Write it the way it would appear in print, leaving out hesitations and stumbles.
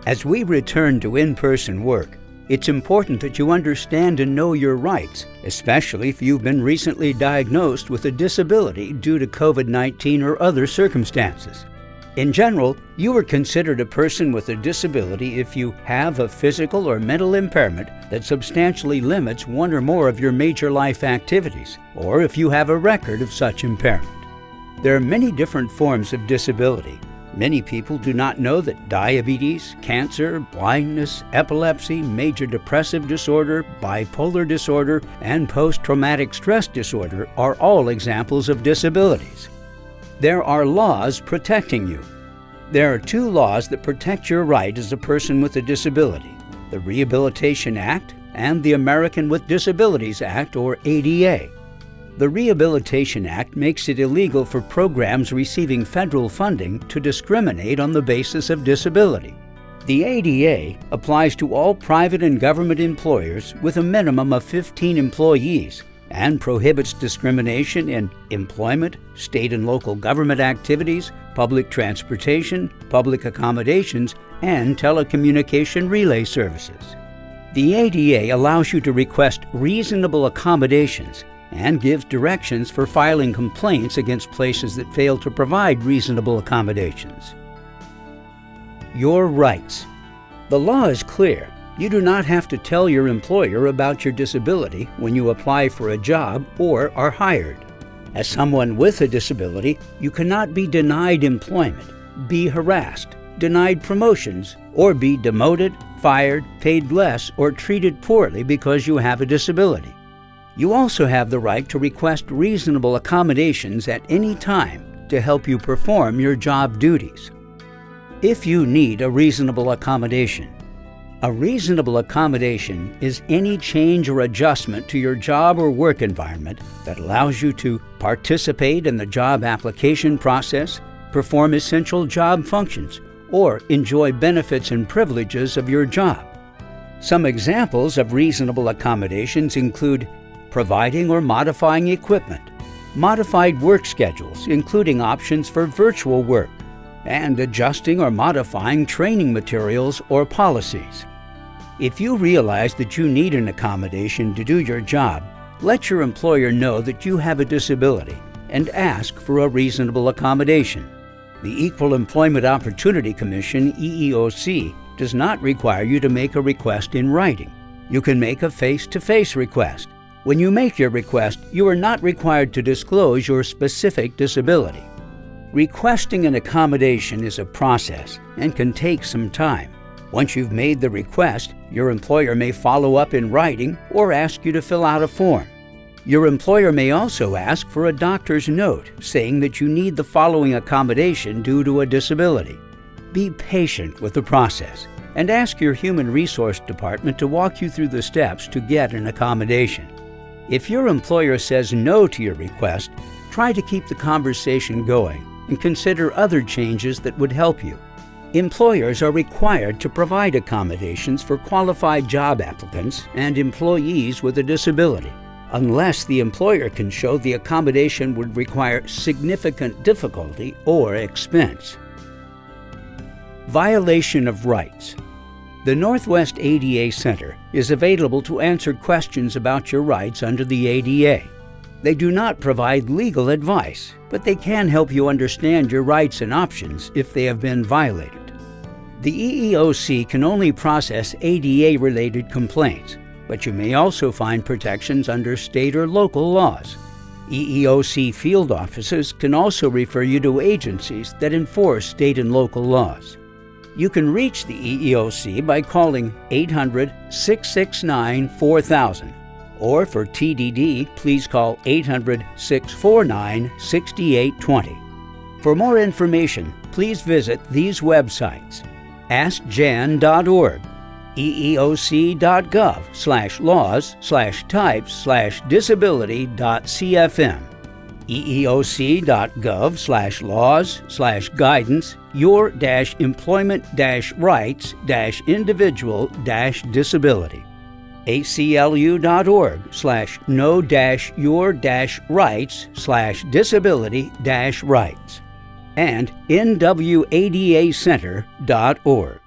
As we return to in-person work, it's important that you understand and know your rights, especially if you've been recently diagnosed with a disability due to COVID-19 or other circumstances. In general, you are considered a person with a disability if you have a physical or mental impairment that substantially limits one or more of your major life activities, or if you have a record of such impairment. There are many different forms of disability. Many people do not know that diabetes, cancer, blindness, epilepsy, major depressive disorder, bipolar disorder, and post-traumatic stress disorder are all examples of disabilities. There are laws protecting you. There are two laws that protect your right as a person with a disability: the Rehabilitation Act and the American with Disabilities Act, or ADA. The Rehabilitation Act makes it illegal for programs receiving federal funding to discriminate on the basis of disability. The ADA applies to all private and government employers with a minimum of 15 employees and prohibits discrimination in employment, state and local government activities, public transportation, public accommodations, and telecommunication relay services. The ADA allows you to request reasonable accommodations and gives directions for filing complaints against places that fail to provide reasonable accommodations. Your rights. The law is clear. You do not have to tell your employer about your disability when you apply for a job or are hired. As someone with a disability, you cannot be denied employment, be harassed, denied promotions, or be demoted, fired, paid less, or treated poorly because you have a disability. You also have the right to request reasonable accommodations at any time to help you perform your job duties. If you need a reasonable accommodation, a reasonable accommodation is any change or adjustment to your job or work environment that allows you to participate in the job application process, perform essential job functions, or enjoy benefits and privileges of your job. Some examples of reasonable accommodations include providing or modifying equipment, modified work schedules, including options for virtual work, and adjusting or modifying training materials or policies. If you realize that you need an accommodation to do your job, let your employer know that you have a disability and ask for a reasonable accommodation. The Equal Employment Opportunity Commission, EEOC, does not require you to make a request in writing. You can make a face-to-face request. When you make your request, you are not required to disclose your specific disability. Requesting an accommodation is a process and can take some time. Once you've made the request, your employer may follow up in writing or ask you to fill out a form. Your employer may also ask for a doctor's note saying that you need the following accommodation due to a disability. Be patient with the process and ask your Human Resource Department to walk you through the steps to get an accommodation. If your employer says no to your request, try to keep the conversation going and consider other changes that would help you. Employers are required to provide accommodations for qualified job applicants and employees with a disability, unless the employer can show the accommodation would require significant difficulty or expense. Violation of rights. The Northwest ADA Center is available to answer questions about your rights under the ADA. They do not provide legal advice, but they can help you understand your rights and options if they have been violated. The EEOC can only process ADA-related complaints, but you may also find protections under state or local laws. EEOC field offices can also refer you to agencies that enforce state and local laws. You can reach the EEOC by calling 800-669-4000, or for TDD, please call 800-649-6820. For more information, please visit these websites: AskJan.org, eeoc.gov/laws/types/disability.cfm, eeoc.gov/laws/guidance your-employment-rights-individual-disability, aclu.org/know-your-rights/disability-rights, and nwadacenter.org.